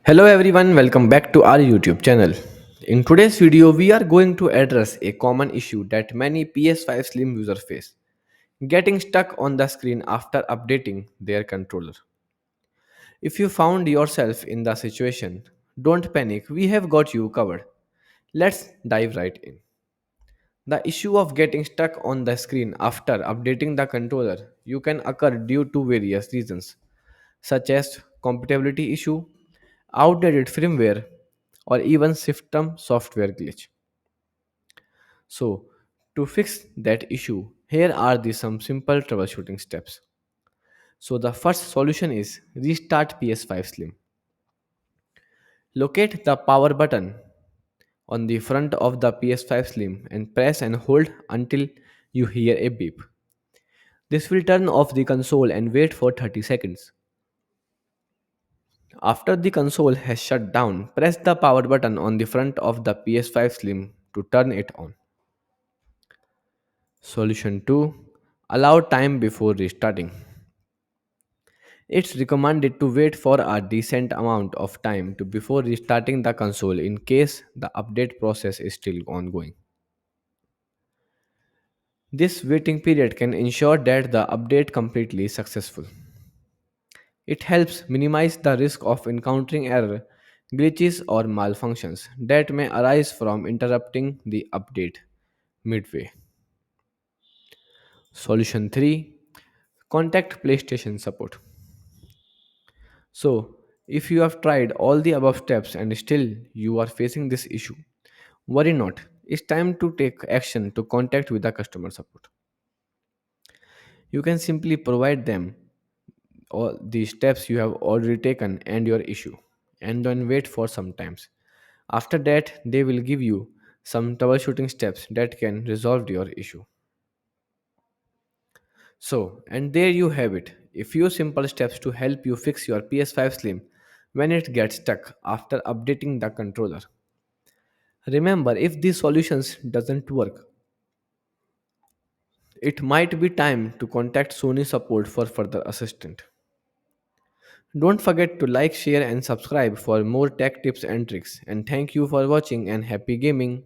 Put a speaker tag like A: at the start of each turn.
A: Hello everyone, welcome back to our YouTube channel. In today's video, we are going to address a common issue that many PS5 Slim users face: getting stuck on the screen after updating their controller. If you found yourself in the situation, don't panic, we have got you covered. Let's dive right in. The issue of getting stuck on the screen after updating the controller you can occur due to various reasons, such as compatibility issue, outdated firmware, or even system software glitch. So, to fix that issue, here are some simple troubleshooting steps. So, the first solution is restart PS5 Slim. Locate the power button on the front of the PS5 Slim and press and hold until you hear a beep. This will turn off the console and wait for 30 seconds. After the console has shut down, press the power button on the front of the PS5 Slim to turn it on. Solution 2: allow time before restarting. It's recommended to wait for a decent amount of time before restarting the console in case the update process is still ongoing. This waiting period can ensure that the update completely successful. It helps minimize the risk of encountering error, glitches or malfunctions that may arise from interrupting the update midway. Solution 3: contact PlayStation support. So, if you have tried all the above steps and still you are facing this issue, worry not. It's time to take action to contact with the customer support. You can simply provide them all the steps you have already taken and your issue, and then wait for some times. After that, they will give you some troubleshooting steps that can resolve your issue. So, and there you have it, a few simple steps to help you fix your PS5 Slim when it gets stuck after updating the controller. Remember, if these solutions doesn't work, it might be time to contact Sony support for further assistance. Don't forget to like, share and subscribe for more tech tips and tricks. And thank you for watching and happy gaming.